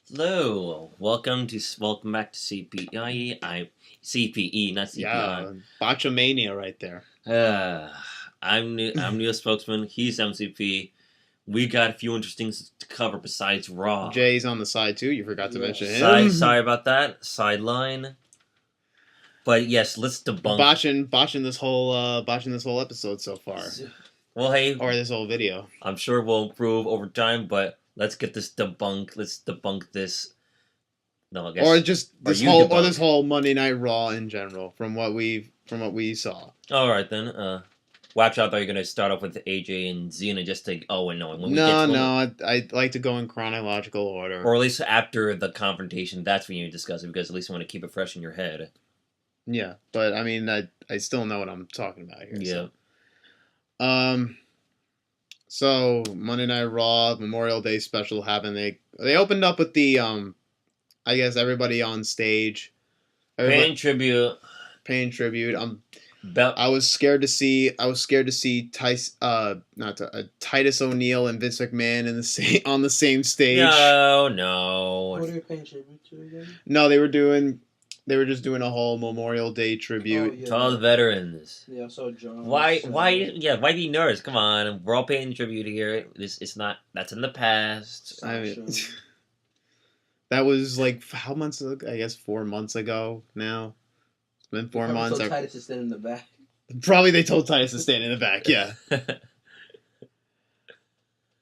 Hello, welcome back to CPE. I CPE, not CPI. Yeah, botchamania right there. Uh, I'm new spokesman. He's MCP. We got a few interesting things to cover besides Raw. Jay's on the side too. You forgot to mention Sorry, him. sorry about that. Sideline. But yes, let's debunk. Botching this whole episode so far, Well, hey, or this whole video. I'm sure we'll improve over time, but let's get this debunked. Let's debunk this. No, I guess. Or just this debunk. this whole Monday Night Raw in general, from what we saw. All right then. Watch out! Though you're gonna start off with AJ and Cena just to I like to go in chronological order, or at least after the confrontation. That's when you discuss it because at least you want to keep it fresh in your head. Yeah, but I mean, I still know what I'm talking about here. Yeah. So Monday Night Raw Memorial Day special happened. They opened up with the I guess everybody on stage, Paying tribute. I was scared to see Titus O'Neil and Vince McMahon on the same stage. No. What are you paying tribute to again? No, they were just doing a whole Memorial Day tribute to all the veterans. Yeah, I saw John. Why be nervous? Come on, we're all paying tribute here. It's not. That's in the past. I mean, that was like how months ago? I guess 4 months ago now. It's been 4 months. Told Titus to stand in the back. Probably they told Titus to stand in the back. Yeah.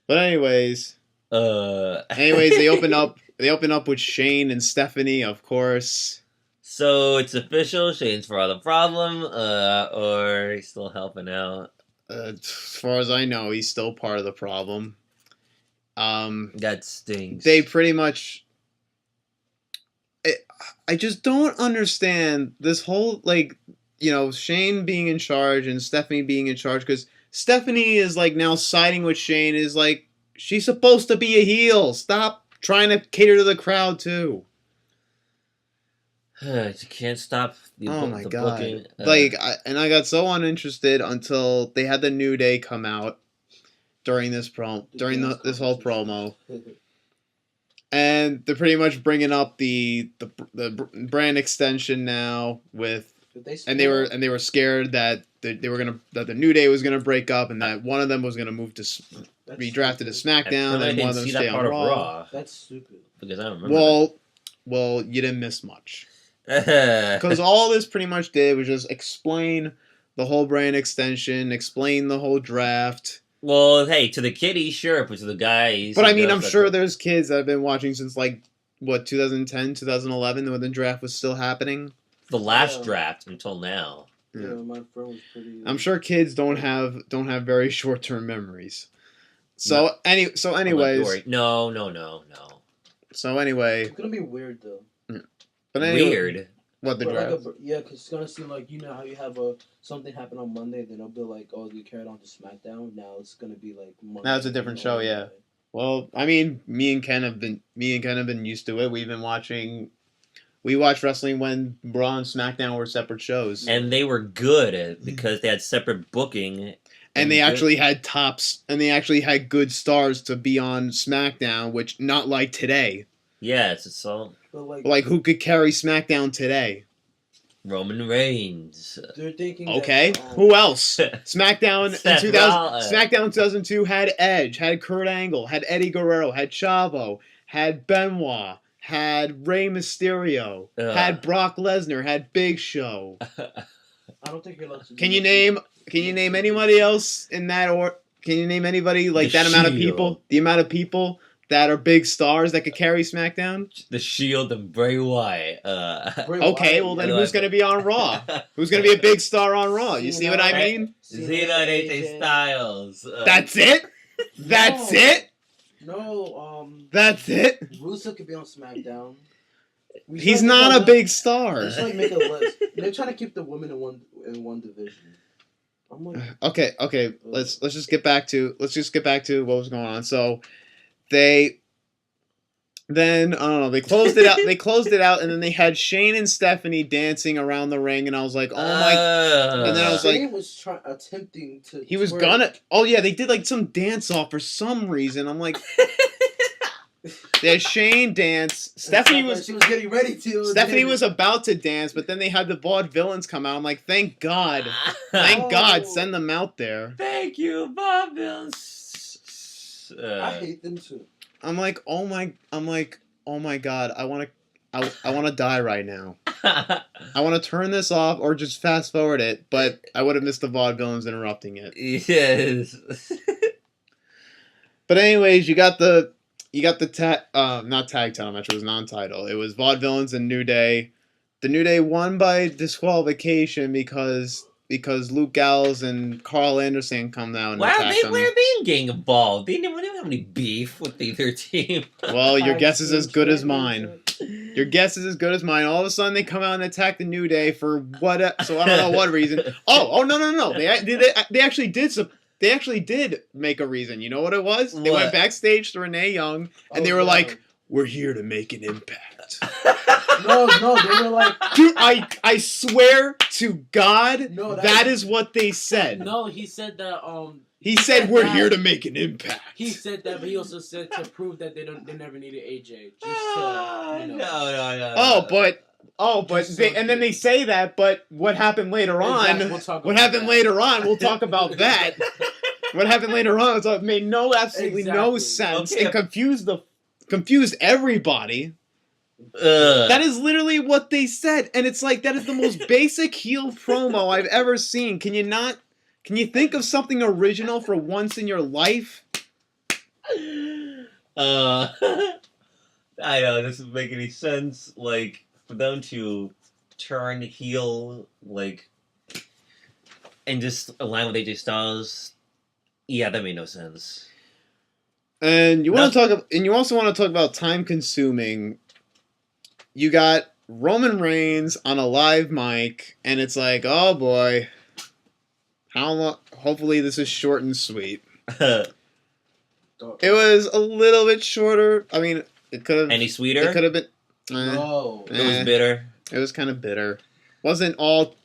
But anyways, they open up. They open up with Shane and Stephanie, of course. So it's official. Shane's part of the problem, or he's still helping out. As far as I know, he's still part of the problem. That stinks. They pretty much. I just don't understand this whole Shane being in charge and Stephanie being in charge, because Stephanie is now siding with Shane. Is she's supposed to be a heel. Stop trying to cater to the crowd too. You can't stop the booking. I got so uninterested until they had the New Day come out during this whole promo. And they're pretty much bringing up the brand extension now and they were scared that that the New Day was gonna break up and that one of them was gonna move to be drafted to SmackDown and one of them stay on Raw. That's stupid. Because I don't remember. Well, you didn't miss much. Because all this pretty much did was just explain the whole brand extension, explain the whole draft. Well, hey, to the kiddies, sure, but to the guys... But I mean, I'm sure there's kids that have been watching since, 2010, 2011, when the draft was still happening. The last draft until now. Yeah, my friend was pretty... I'm sure kids don't have very short-term memories. So, anyways... No. So, anyway... It's gonna be weird, though. Yeah. But anyway, weird? What, the draft? Because it's gonna seem like, how you have something happen on Monday, then it'll be like, oh, you carried on to SmackDown. Now it's gonna be like Monday. Now it's a different show, yeah. Well, I mean, me and Ken have been used to it. We watched wrestling when Raw and SmackDown were separate shows, and they were good because they had separate booking, and they actually had tops, and they actually had good stars to be on SmackDown, which not like today. Yeah, it's all. Like who could carry SmackDown today? Roman Reigns. They're thinking. Okay, who else? SmackDown in 2002 had Edge, had Kurt Angle, had Eddie Guerrero, had Chavo, had Benoit, had Rey Mysterio, had Brock Lesnar, had Big Show. I don't think you're allowed to. Can you name anybody else in that, or can you name anybody that amount of people? The amount of people that are big stars that could carry SmackDown? The Shield and Bray Wyatt. Okay, well then who's going to be on Raw? Who's going to be a big star on Raw? You see what I mean? Cena and AJ Styles. That's it? That's it? No, That's it? Russo could be on SmackDown. He's not a big star. Just make a list. They're trying to keep the women in one division. I'm like, okay. Let's just get back to what was going on. So they closed it out. They closed it out, and then they had Shane and Stephanie dancing around the ring, and I was like, oh my! And then I was Shane was attempting to. He was gonna. Oh yeah, they did some dance off for some reason. I'm like, They had Shane dance. Stephanie was She was getting ready to. Stephanie was about to dance, but then they had the vaudevillains come out. I'm like, thank God. Thank God, send them out there. Thank you, Bob Bills. I hate them too. I'm like, oh my God, I want to die right now. I want to turn this off or just fast forward it, but I would have missed the vaudevillains interrupting it. Yes. But anyways, you got the not tag title match, it was non-title. It was vaudevillains and New Day. The New Day won by disqualification because Luke Gallows and Carl Anderson come down and attack them. Where are they getting involved? They didn't have any beef with either team. Well, your guess is as good as mine. Your guess is as good as mine. All of a sudden, they come out and attack the New Day for what? So I don't know what reason. Oh no! They actually did. They actually did make a reason. You know what it was? They went backstage to Renee Young and they were like, "We're here to make an impact." No, they were like, dude, I swear to God, that is what they said. No, he said that. He said we're here to make an impact. He said that, but he also said to prove that they never needed AJ. Just No. Then they say that, but what happened later on? We'll talk about that. What happened later on was made absolutely no sense and confused everybody. That is literally what they said, and it's like that is the most basic heel promo I've ever seen. Can you think of something original for once in your life? I know, this doesn't make any sense. Like, for them to turn heel, like, and just align with AJ Styles, yeah, that made no sense. And you also want to talk about time consuming. You got Roman Reigns on a live mic, and it's like, oh boy, how long? Hopefully this is short and sweet. It was a little bit shorter. I mean, it could have. Any sweeter? It could have been. It was bitter. It was kind of bitter. It wasn't all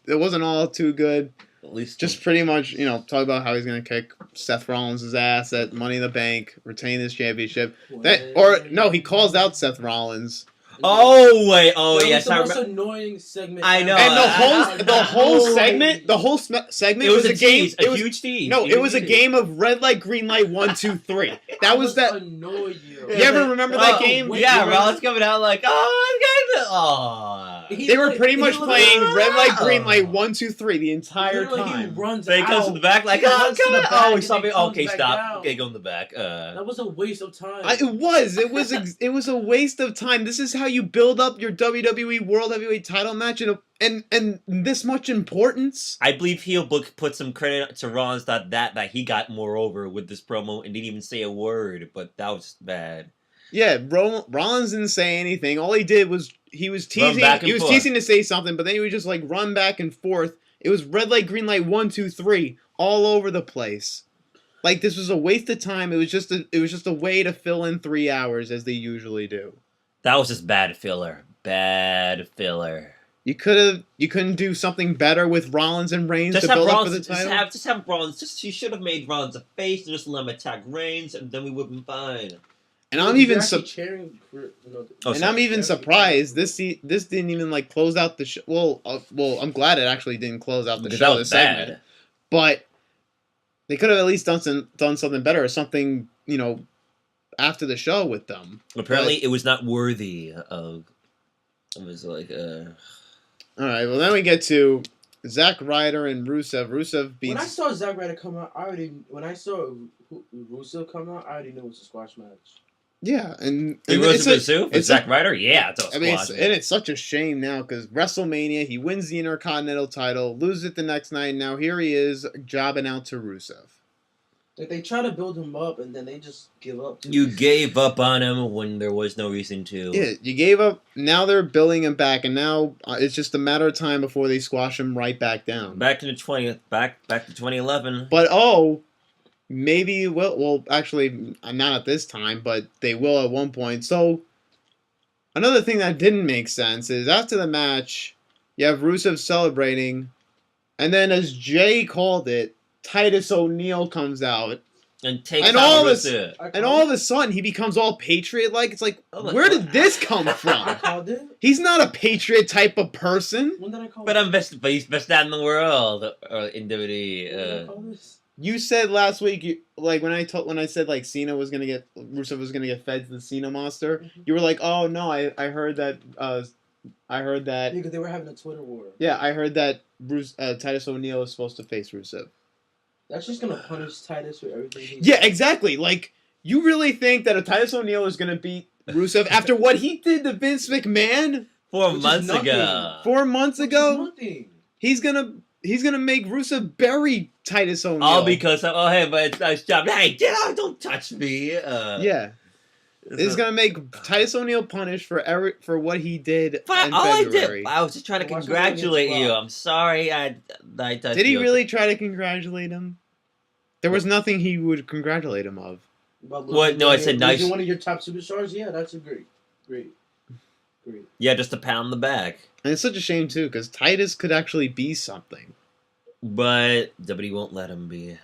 too good. At least just pretty much, talk about how he's gonna kick Seth Rollins' ass at Money in the Bank, retain his championship. He calls out Seth Rollins. Oh wait! Oh yes, the most annoying segment. I know. And the whole segment. It was a game. A huge tease. No, it was a game of red light, green light, 1, 2, 3. That was that. Annoy you. You ever remember that game? Yeah, Rollins coming out like, oh, they were pretty much playing red light, green light, 1, 2, 3 the entire time. He runs then he comes to the back like, he saw me. Okay, stop. Okay, go in the back. That was a waste of time. It was a waste of time. This is how you build up your WWE World Heavyweight Title match and this much importance. I believe Heel Book put some credit to Rollins that he got more over with this promo and didn't even say a word, but that was bad. Yeah, Rollins didn't say anything. All he did was he was teasing. He was teasing to say something, but then he would just like run back and forth. It was red light, green light, 1, 2, 3, all over the place. Like this was a waste of time. It was just a way to fill in 3 hours as they usually do. That was just bad filler. Bad filler. You couldn't do something better with Rollins and Reigns to build up for the title? Just have Rollins. You should have made Rollins a face and just let him attack Reigns, and then we would have been fine. And I'm even surprised this didn't even like close out the show. Well, I'm glad it actually didn't close out the show. The segment, but they could have at least done something better or something after the show with them. Apparently, it was not worthy of. It was like. All right. Well, then we get to Zack Ryder and Rusev. Rusev beats. When I saw Zack Ryder come out, when I saw Rusev come out, I already knew it was a squash match. Yeah, and it's Zack Ryder. Yeah, it's a squash. And it's such a shame now because WrestleMania, he wins the Intercontinental title, loses it the next night. And now here he is jobbing out to Rusev. Like they try to build him up, and then they just give up. You gave up on him when there was no reason to. Yeah, you gave up. Now they're building him back, and now it's just a matter of time before they squash him right back down. Back to 2011. But maybe well, actually, not at this time, but they will at one point. So another thing that didn't make sense is after the match, you have Rusev celebrating, and then as Jay called it, Titus O'Neil comes out And takes And out all of Rusev. And all of a sudden, he becomes all patriot-like. It's like, Oh my where God. did this come I from? called it. He's not a patriot type of person. When did I call But it? he's best dad in the world in When did I WWE. call this? You said last week, like when I said like Cena was gonna get Rusev was gonna get fed to the Cena monster. Mhm. You were like, oh no, I heard that Because they were having a Twitter war. yeah, I heard that Titus O'Neil is supposed to face Rusev. That's just gonna punish Titus for everything he's Yeah, done. exactly. Like, you really think that a Titus O'Neil is gonna beat Rusev after what he did to Vince McMahon 4 Which is months nothing. ago. 4 months Which is ago? nothing. He's gonna make Rusev bury Titus O'Neil. All because of, oh hey, but it's nice job. Hey, get out! Don't touch me. Yeah. It's gonna make Titus O'Neil punished for what he did But in all I February. did, I was just trying to Watch the congratulate against you. Raw. I'm sorry I touched Did he you. really try to congratulate him? There was nothing he would congratulate him of. About What? No, I said nice. losing one of your top superstars? Yeah, that's a great. Yeah, just to pound the back. And it's such a shame too, because Titus could actually be something. But WWE won't let him be.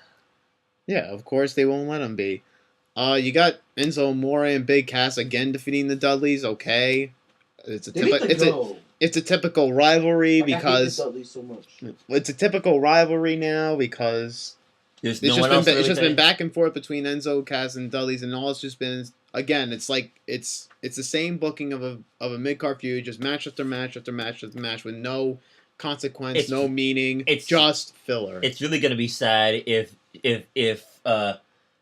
Yeah, of course they won't let him be. You got Enzo Amore and Big Cass again defeating the Dudleys. Okay, it's a They need to go. it's a typical rivalry Like, I hate because the Dudleys so much. it's a typical rivalry now because There's it's no one else. it's just been back and forth between Enzo, Cass, and Dudleys, and all it's just been again. It's like it's the same booking of a mid card feud, just match after match after match after match with no consequence, It's- no meaning. it's- just filler. It's really gonna be sad if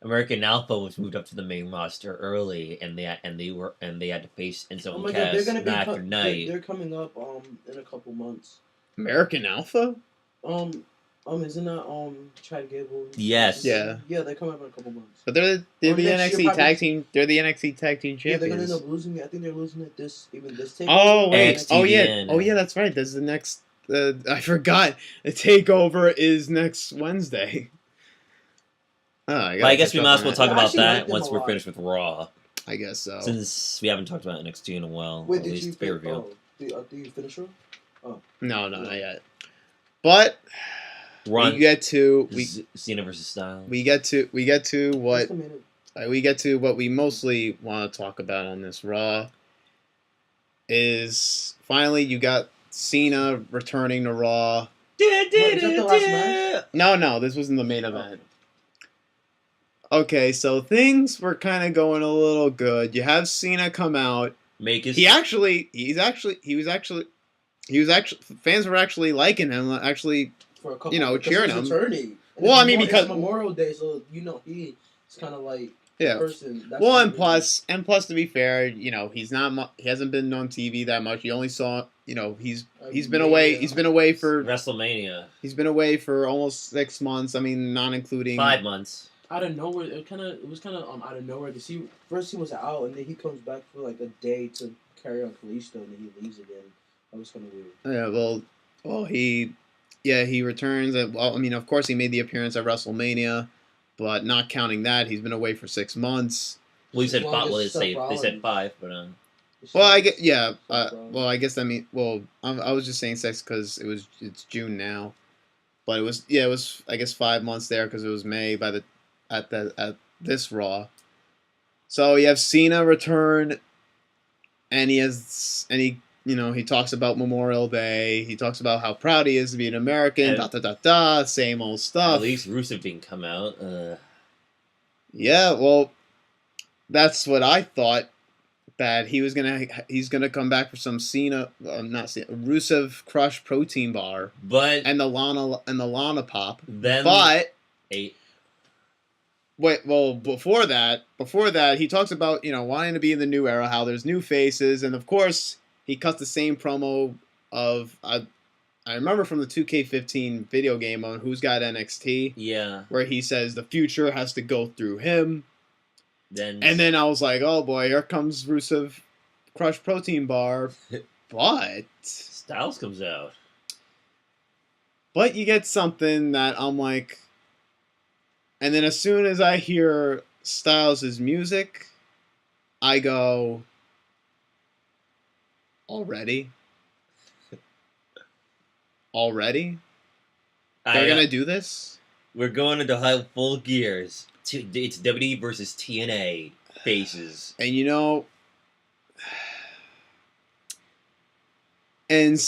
American Alpha was moved up to the main roster early, and they had to face Enzo Oh and my god, they're Cass gonna be night after night. They're coming up in a couple months. American Alpha. Isn't that Chad Gable? Yes. Yeah. Yeah, they're coming up in a couple months. But they're the Or next year, NXT probably. tag team. They're the NXT tag team Yeah, they're gonna champions. end up losing it. I think they're losing it this takeover. Oh wait! NXT Oh yeah! again. Oh yeah! That's right. There's the next. I forgot. The takeover is next Wednesday. Oh, But I guess we might as well talk I about actually like that them once a we're lot. finished with Raw, I guess so. since we haven't talked about NXT in a while. Wait, at did least you pay per view. did you finish her? No, not yet. But Run. we get to Cena versus Styles. we get to what Just a minute. we get to what we mostly want to talk about on this Raw. Is finally you got Cena returning to Raw. Is that the last match? No, this wasn't the main event. Okay, so things were kind of going a little good. You have Cena come out. Make his. Fans were actually liking him. Actually, For a couple, You know, because cheering he's him. returning. And Well, it's I mean, because- it's Memorial Day, so he's kind of like yeah. the person. That's Well, what and he plus, to be fair, he's not. He hasn't been on TV that much. You only saw. He's is. been away. He's been away for. WrestleMania. He's been away for almost 6 months. I mean, not including 5 months. Out of nowhere, it was kind of out of nowhere. First he was out, and then he comes back for like a day to carry on Kalisto, and then he leaves again. That was kind of weird. Yeah, well, he returns. Well, I mean, of course, he made the appearance at WrestleMania, but not counting that, he's been away for 6 months. Well, you said Well, 5. Well, just they Seth said Rollins. 5, but Well, I get yeah. No problem. Well, I guess I was just saying 6 because it's June now, but it was I guess 5 months there because it was May at this Raw. So you have Cena return, and he talks about Memorial Day. He talks about how proud he is to be an American. And- Same old at stuff. least Rusev didn't come out. Yeah, well, that's what I thought. That he's gonna come back for some Cena, not Cena, Rusev Crush protein bar But and the Lana pop. then But eight. wait, well, before that, he talks about wanting to be in the new era, how there's new faces, and of course he cuts the same promo of I remember from the 2K15 video game on Who's Got NXT, Yeah. where he says the future has to go through him. Then And then I was like, oh boy, here comes Rusev Crush Protein Bar. But Styles comes out. you get something that I'm like, and then as soon as I hear Styles' music, I go, already? Already? They're gonna do this? We're going into full gears. It's WWE versus TNA faces. And you know, and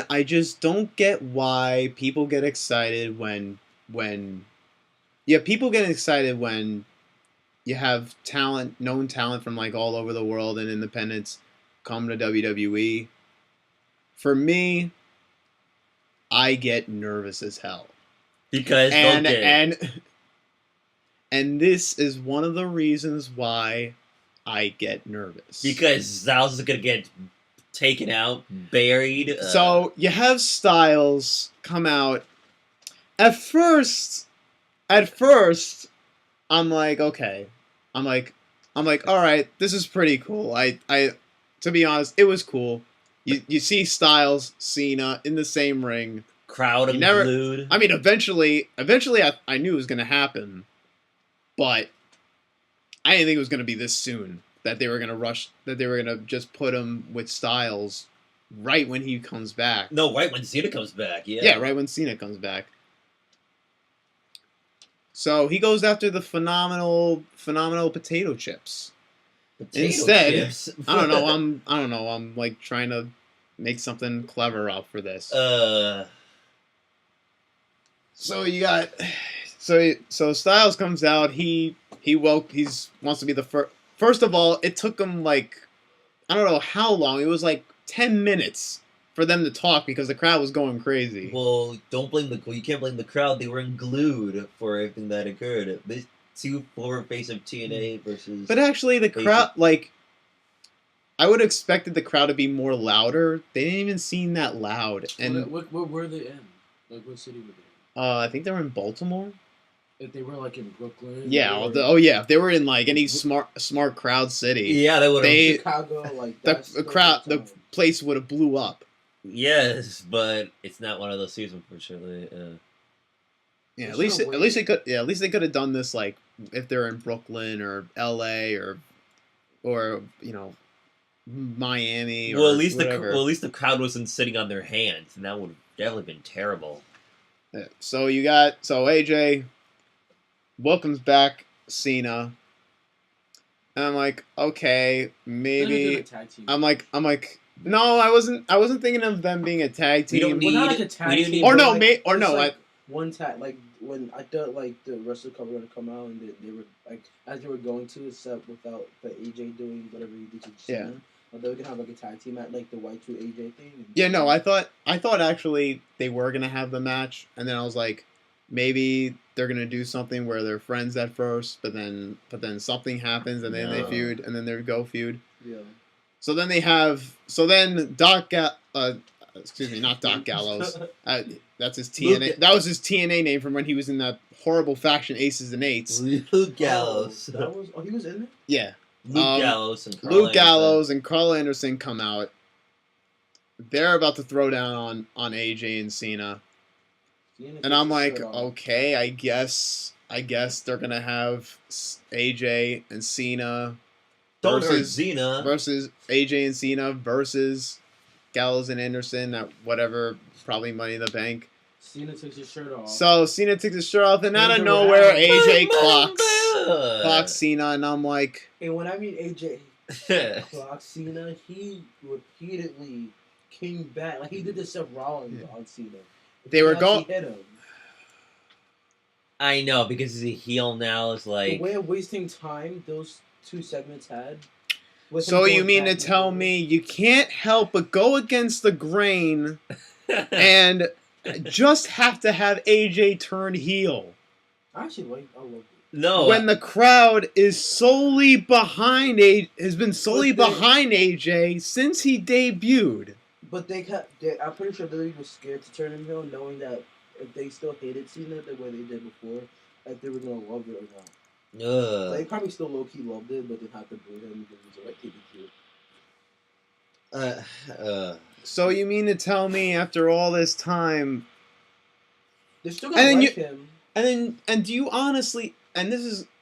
I just don't get why people get excited when people get excited when you have known talent from like all over the world and independents come to WWE. For me, I get nervous as hell. Because and this is one of the reasons why I get nervous. Because Styles is gonna get taken out, buried. So you have Styles come out. At first, I'm like, okay. I'm like, all right, this is pretty cool. I to be honest, it was cool. You see Styles, Cena in the same ring. Crowd unglued. I mean, eventually, I knew it was going to happen, but I didn't think it was going to be this soon. That they were going to rush. That they were going to just put him with Styles right when he comes back. No, right when Cena comes back. Yeah. Yeah, right when Cena comes back. So he goes after the phenomenal potato chips. Instead, chips. I don't know. I'm like trying to make something clever up for this. So you got, so Styles comes out. He wants to be the first. First of all, it took him like, I don't know how long. It was like 10 minutes for them to talk because the crowd was going crazy. Well, you can't blame the crowd. They were glued for everything that occurred. This two forward face of TNA versus. But actually, the crowd, like, I would have expected the crowd to be more louder. They didn't even seem that loud. And what were they in? Like, what city were they in? I think they were in Baltimore. If they were like in Brooklyn. Yeah. If they were in like any smart crowd city. Yeah, they would have. Chicago, like the place would have blew up. Yes, but it's not one of those seasons, unfortunately. Yeah, at least they could. Yeah, at least they could have done this like if they're in Brooklyn or L.A. or you know, Miami. Or well, at least whatever. the crowd wasn't sitting on their hands, and that would have definitely been terrible. Yeah. So AJ welcomes back Cena, and I'm like, okay, maybe. I'm like. No, I wasn't thinking of them being a tag team. We don't need. Not like a tag team, or no, like, or no. Like one tag, like when I thought like the wrestler couple were gonna come out and they were like as they were going to, except without the AJ doing whatever he did to Cena. Yeah. They were gonna have like a tag team at like the Y2 AJ thing. Yeah, no, I thought actually they were gonna have the match, and then I was like, maybe they're gonna do something where they're friends at first, but then something happens, and then they feud, and then they go feud. Yeah. So then not Doc Gallows. That's his TNA. That was his TNA name from when he was in that horrible faction Aces and Eights. Luke Gallows. He was in it? Yeah. Luke Gallows and Carl Anderson come out. They're about to throw down on AJ and Cena. And I'm like, okay, I guess they're gonna have AJ and Cena versus AJ and Cena versus Gallows and Anderson at whatever, probably Money in the Bank. Cena takes his shirt off. So Cena takes his shirt off, and out of nowhere, AJ clocks Cena, and I'm like... And when I mean AJ clocks Cena, he repeatedly came back. Like, he did this Seth Rollins on Cena. They were going... hit him. I know, because he's a heel now. Is like... The way of wasting time those two segments had... So you mean to tell me you can't help but go against the grain and just have to have AJ turn heel? I love it. No. When the crowd is solely behind behind AJ since he debuted. But I'm pretty sure they were scared to turn him heel, knowing that if they still hated Cena the way they did before, like they were gonna love it or not. They probably still low key loved it, but they had to boo him because he was a right So you mean to tell me after all this time, they're still gonna like him? And do you honestly? And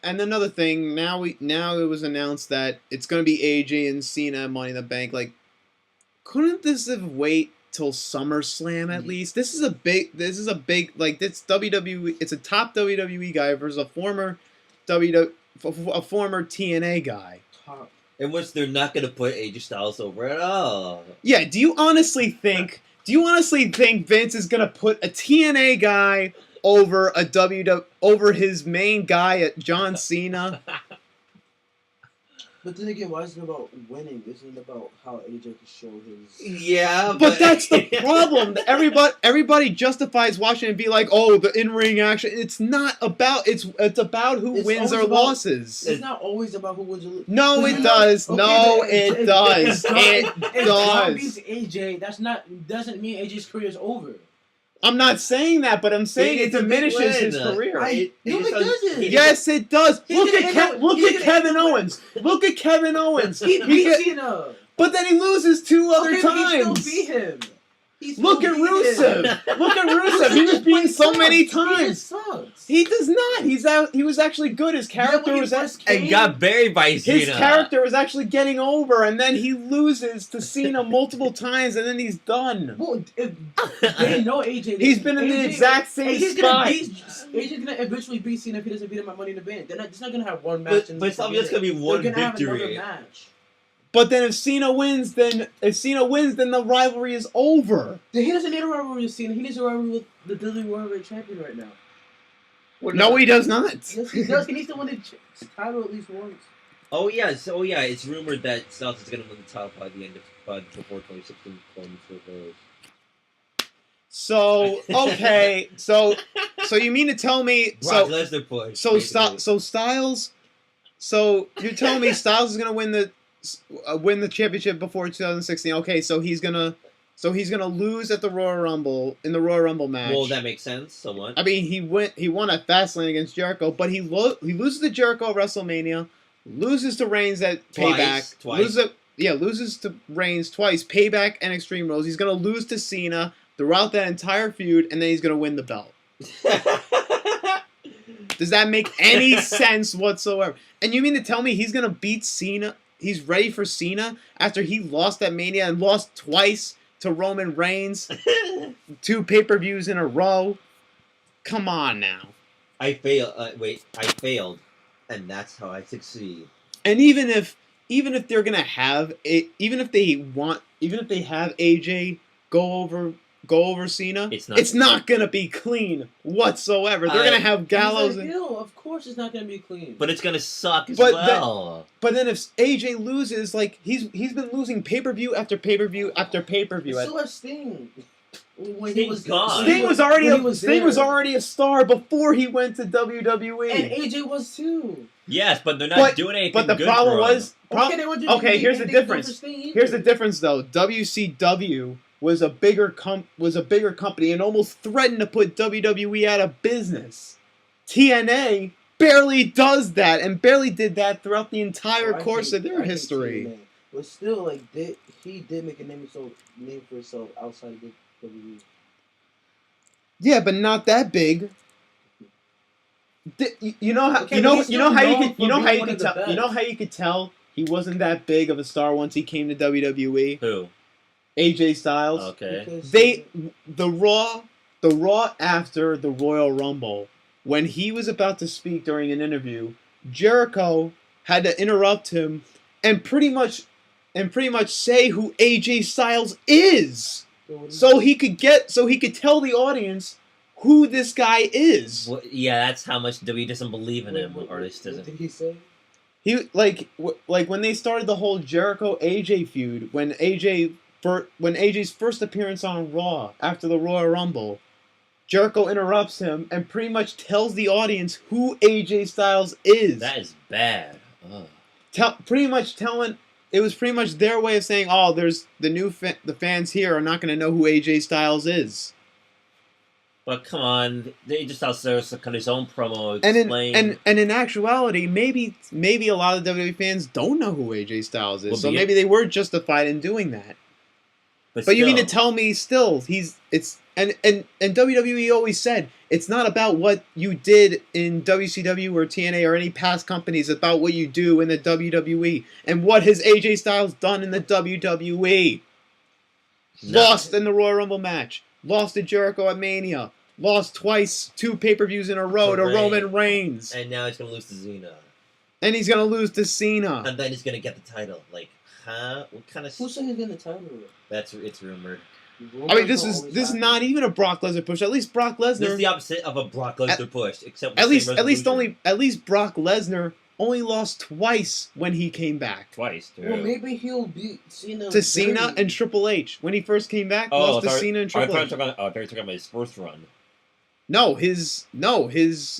another thing. Now it was announced that it's gonna be AJ and Cena Money in the Bank. Like, couldn't this have wait till SummerSlam at least. This is a big like this WWE. It's a top WWE guy versus a former TNA guy. In which they're not going to put AJ Styles over at all. Yeah, do you honestly think Vince is gonna put a TNA guy over over his main guy at John Cena? But then again, why is it about winning? Isn't it about how AJ can show his... Yeah, but that's the problem. Everybody justifies watching and be like, oh, the in-ring action. It's not about... It's about who wins or losses. It's not always about who wins or loses. No, it does. Okay, no, it does. It If John beats does. AJ, doesn't mean AJ's career is over. I'm not saying that, but I'm saying it It's a big diminishes his win. career. No, it doesn't. Yes, it does. Look at gonna Kevin Owens. Look at Kevin Owens. He beat Cena. But then he loses 2 other Okay, but he times. still beat him. Look at Rusev. Look at Rusev. He was beaten so many times. He does not. He was actually good. His character was and got buried by Cena. his character was actually getting over, and then he loses to Cena multiple times, and then he's done. Well, if they know AJ. He's been in the exact same spot. AJ's gonna eventually beat Cena if he doesn't beat him at Money in the Bank. It's not gonna have one match. But it's obviously going to be one They're gonna victory. have another match. But then if Cena wins, then the rivalry is over. He doesn't need a rivalry with Cena. He needs a rivalry with the WWE World Champion right now. No, he does not. Yes, he does. He needs to win the title at least once. Oh yeah, it's rumored that Styles is going to win the title by the end of before 2016 goes. So okay, so you mean to tell me Brock Lesnar push. So you're telling me Styles is gonna win the championship before 2016? Okay, so he's gonna lose at the Royal Rumble in the Royal Rumble match. Well, that makes sense somewhat. I mean, he won at Fastlane against Jericho, but he loses to Jericho at WrestleMania, loses to Reigns at Payback, Twice. loses to Reigns twice, Payback and Extreme Rules. He's gonna lose to Cena throughout that entire feud, and then he's gonna win the belt. Does that make any sense whatsoever? And you mean to tell me he's gonna beat Cena? He's ready for Cena after he lost at Mania and lost twice to Roman Reigns, 2 pay-per-views in a row? Come on now. I failed, and that's how I succeed. And even if they're gonna have even if they have AJ go over Cena, it's not gonna be clean whatsoever. They're gonna have Gallows. Of course, it's not gonna be clean. But it's gonna suck as well. But then if AJ loses, like he's been losing pay-per-view after pay-per-view after pay-per-view. So has Sting. When Sting's he was gone. Sting was already a star before he went to WWE. And AJ was too. Yes, but they're not doing anything. But the good problem for was Here's the difference. Here's the difference though. WCW was a bigger company and almost threatened to put WWE out of business. TNA barely does that and barely did that throughout the entire course of their history. TNA. But still, like he did make a name for himself outside of WWE. Yeah, but not that big. You know how you could tell he wasn't that big of a star once he came to WWE. Who? AJ Styles. Okay. The Raw after the Royal Rumble, when he was about to speak during an interview, Jericho had to interrupt him and pretty much say who AJ Styles is, so he could tell the audience who this guy is. Well, yeah, that's how much WWE doesn't believe in him, or this What doesn't. did he say? He like when they started the whole Jericho AJ feud, when AJ's first appearance on Raw after the Royal Rumble, Jericho interrupts him and pretty much tells the audience who AJ Styles is. That is bad. Ugh. It was pretty much their way of saying, "Oh, there's the fans here are not going to know who AJ Styles is." But come on, they just outsourced kind of his own promo. And in actuality, maybe a lot of WWE fans don't know who AJ Styles is, so maybe they were justified in doing that. But you mean to tell me still and WWE always said it's not about what you did in WCW or TNA or any past companies, it's about what you do in the WWE. And what has AJ Styles done in the WWE? Lost in the Royal Rumble match. Lost to Jericho at Mania. Lost twice, 2 pay-per-views in a row to Roman Reigns. And now he's going to lose to Cena. And he's going to lose to Cena. And then he's going to get the title. Like, huh? What kind of... Who's saying he's getting the title? It's rumored. I mean, this is not even a Brock Lesnar push. At least Brock Lesnar... This is the opposite of a Brock Lesnar push. Except at least Brock Lesnar only lost twice when he came back. Twice, dude. Well, maybe he'll beat Cena. To Cena and Triple H. When he first came back, lost to Cena and Triple H. I thought you were talking about his first run. No, his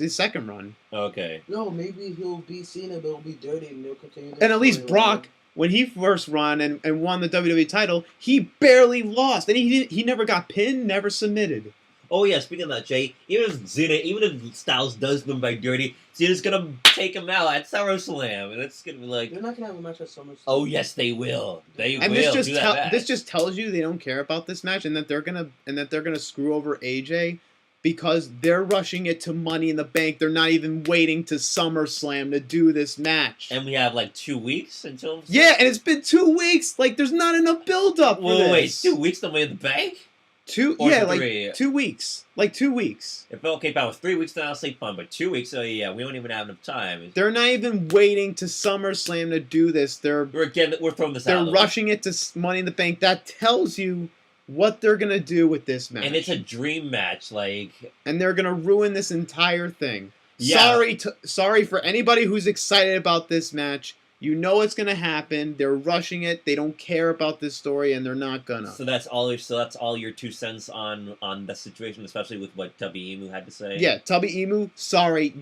second run. Okay. No, maybe he'll beat Cena, but it'll be dirty, and they'll continue. And at least Brock, when he first run and won the WWE title, he barely lost, and he never got pinned, never submitted. Oh yeah, speaking of that, Jay, even if Styles does them by dirty, Cena's gonna take him out at SummerSlam, and it's gonna be like they're not gonna have a match at SummerSlam. Oh yes, they will. They and will. This just tells you they don't care about this match, and that they're gonna screw over AJ. Because they're rushing it to Money in the Bank. They're not even waiting to SummerSlam to do this match. And we have like 2 weeks until... Yeah, and it's been 2 weeks. Like, there's not enough build-up for this. Wait, 2 weeks to Money in the Bank? 2 weeks. Like 2 weeks. If it was 3 weeks, then I'll say fun. But 2 weeks, so yeah, we don't even have enough time. They're not even waiting to SummerSlam to do this. We're throwing this out. They're rushing it to Money in the Bank. That tells you what they're gonna do with this match. And it's a dream match, like... And they're gonna ruin this entire thing. Yeah. Sorry for anybody who's excited about this match. You know what's gonna happen. They're rushing it. They don't care about this story, and they're not gonna. So that's all your 2 cents on the situation, especially with what Tubby Emu had to say? Yeah, Tubby Emu, sorry.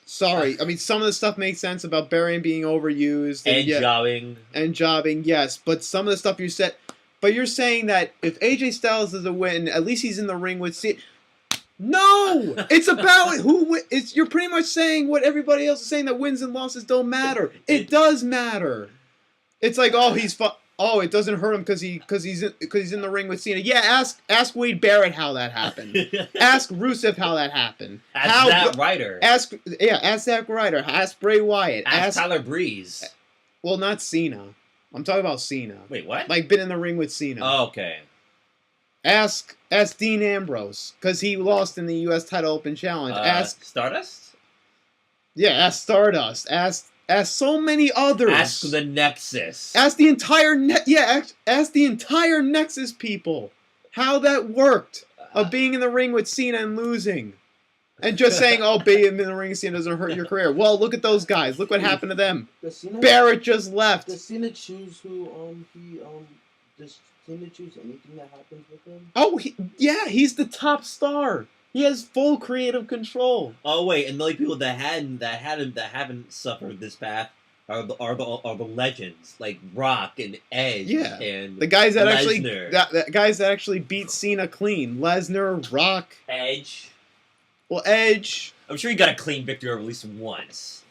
Sorry. I mean, some of the stuff makes sense about Barry being overused. And jobbing, yes. But some of the stuff you said... But you're saying that if AJ Styles is a win, at least he's in the ring with Cena. No! It's about who... You're pretty much saying what everybody else is saying, that wins and losses don't matter. It does matter. It's like, it doesn't hurt him because he's in the ring with Cena. Yeah, ask Wade Barrett how that happened. Ask Rusev how that happened. Ask Zack Ryder. Ask Zack Ryder. Ask Bray Wyatt. Ask Tyler Breeze. Well, not Cena. I'm talking about Cena. Wait, what? Like, been in the ring with Cena. Oh, okay. Ask Dean Ambrose, because he lost in the U.S. title open challenge. Ask Stardust? Yeah, ask Stardust. Ask so many others. Ask the Nexus. Ask the entire ask the entire Nexus people how that worked of being in the ring with Cena and losing. And just saying, being in the ring with Cena doesn't hurt your career. Well, look at those guys. Look what happened to them. Barrett just left. Does Cena choose who does Cena choose anything that happens with him? Oh, he's the top star. He has full creative control. Oh wait, and the only people that haven't suffered this path are the legends like Rock and Edge. Yeah, and the guys that Lesnar. guys that actually beat Cena clean. Lesnar, Rock, Edge. Well, Edge. I'm sure he got a clean victory over at least once.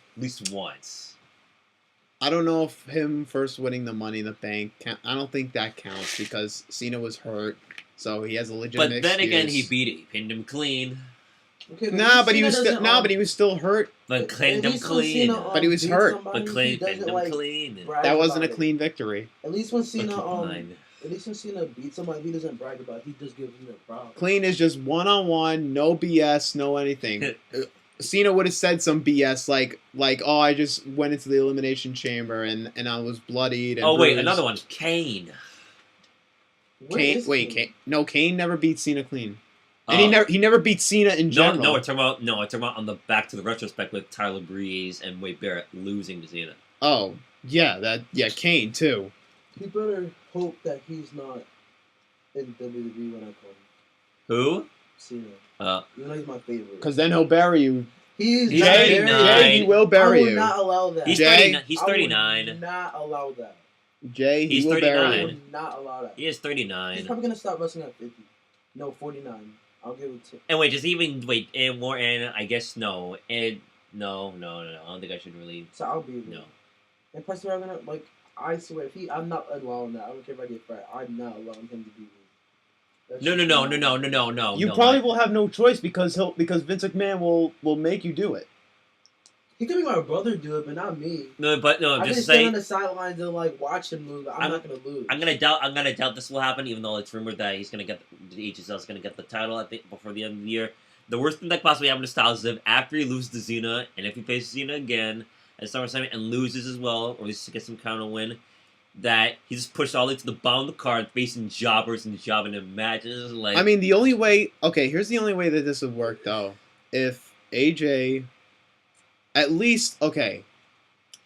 I don't know if him first winning the Money in the Bank. I don't think that counts because Cena was hurt, so he has a legitimate. But then again, excuse. he beat him, pinned him clean. Okay, but he was still hurt. But cleaned him clean. But he was hurt. But pinned him clean. That wasn't a clean victory. At least when Cena beats somebody, he doesn't brag about it. He just gives him the props. Clean is just one-on-one, no BS, no anything. Cena would have said some BS like, I just went into the Elimination Chamber and I was bloodied. And wait, another one. Kane. Kane never beat Cena clean. And he never beat Cena in general. No, we're talking about on the back to the retrospect with Tyler Breeze and Wade Barrett losing to Cena. Oh, yeah, Kane too. He better hope that he's not in WWE when I call him. Who? Cena. You know he's my favorite. Because then he'll bury you. He's 39. Jay, he will bury you. I will not allow that. He's 39. I will not allow that. Jay, he will bury you. I will not allow that. He is 39. He's probably going to stop wrestling at 50. No, 49. I'll give it to... And wait, and I guess no. And no. I don't think I should really... So I'll be... No. And plus, I swear, I'm not allowing that. I don't care if I get fired. I'm not allowing him to do this. No. You probably will have no choice because Vince McMahon will make you do it. He could be my brother do it, but not me. No, but no, I'm I can just stand saying. on the sidelines and like watch him lose. But I'm not gonna lose. I'm gonna doubt this will happen, even though it's rumored that he's gonna get the HSL is gonna get the title. I think before the end of the year. The worst thing that could possibly happen to Styles is if after he loses to Cena, and if he faces Cena again at SummerSlam and loses as well, or at least gets some kind of win, that he just pushed all the way to the bottom of the card, facing jobbers and jobbing in matches. Like, I mean, the only way. Okay, here's the only way that this would work though. If AJ, at least okay,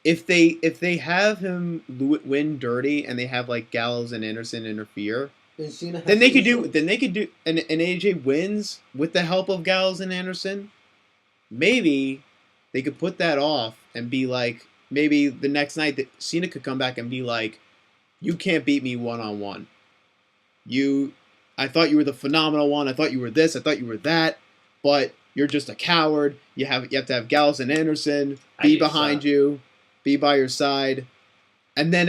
if they have him win dirty and they have like Gallows and Anderson interfere, then they could do and AJ wins with the help of Gallows and Anderson. Maybe they could put that off and be like, maybe the next night that Cena could come back and be like, you can't beat me one-on-one. I thought you were the phenomenal one. I thought you were this. I thought you were that. But you're just a coward. You have to have Gallows and Anderson be behind you, be by your side, and then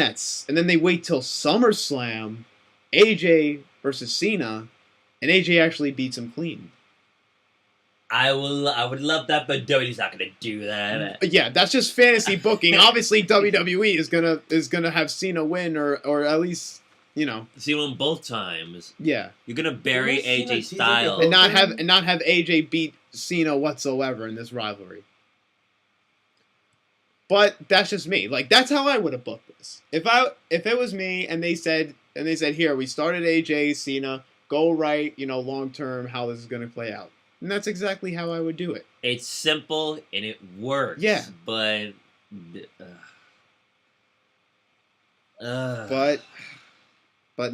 they wait till SummerSlam, AJ versus Cena, and AJ actually beats him clean. I would love that, but WWE's not gonna do that. Yeah, that's just fantasy booking. Obviously, WWE is gonna have Cena win, or at least Cena won both times. Yeah, you're gonna bury AJ Cena Styles and not have AJ beat Cena whatsoever in this rivalry. But that's just me. Like, that's how I would have booked this. If it was me and they said here, we started AJ Cena, go right, long term how this is gonna play out. And that's exactly how I would do it. It's simple and it works. Yeah. But But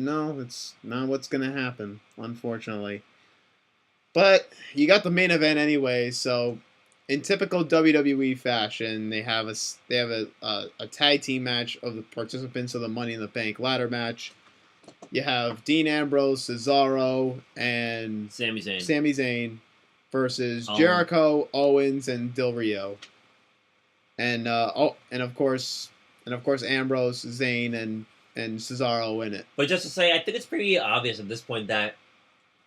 no, it's not what's gonna happen, unfortunately. But you got the main event anyway, so in typical WWE fashion, they have a tag team match of the participants of the Money in the Bank ladder match. You have Dean Ambrose, Cesaro, and Sami Zayn versus Jericho, Owens, and Del Rio. And of course Ambrose, Zayn, and Cesaro win it. But just to say, I think it's pretty obvious at this point that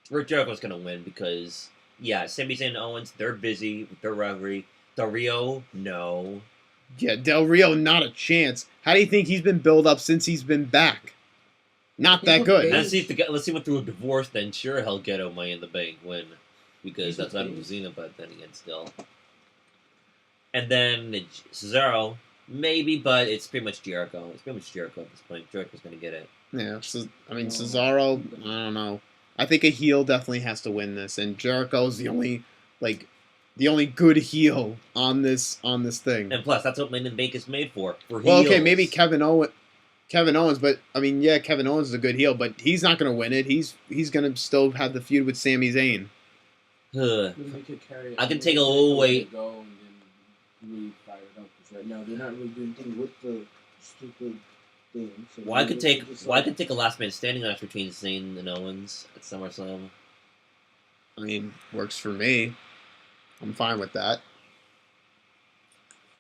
Jericho's going to win because, Sami Zayn and Owens, they're busy with their rivalry. Del Rio, no. Yeah, Del Rio, not a chance. How do you think he's been built up since he's been back? Not that good. Let's see if he went through a divorce, then sure he'll get a Money in the Bank win. Because that's not Cena, but then again, still. And then Cesaro, maybe, but it's pretty much Jericho. It's pretty much Jericho at this point. Jericho's going to get it. Yeah, Cesaro, I don't know. I think a heel definitely has to win this, and Jericho's the only good heel on this thing. And plus, that's what Money in the Bank is made for heels. Well, okay, maybe Kevin Owens, but I mean, yeah, Kevin Owens is a good heel, but he's not going to win it. He's going to still have the feud with Sami Zayn. I can take a little weight. Go and then really fire it up because right now they're not really doing things with the stupid thing. So I could take a last man standing match between Zayn and Owens at SummerSlam. I mean, works for me. I'm fine with that.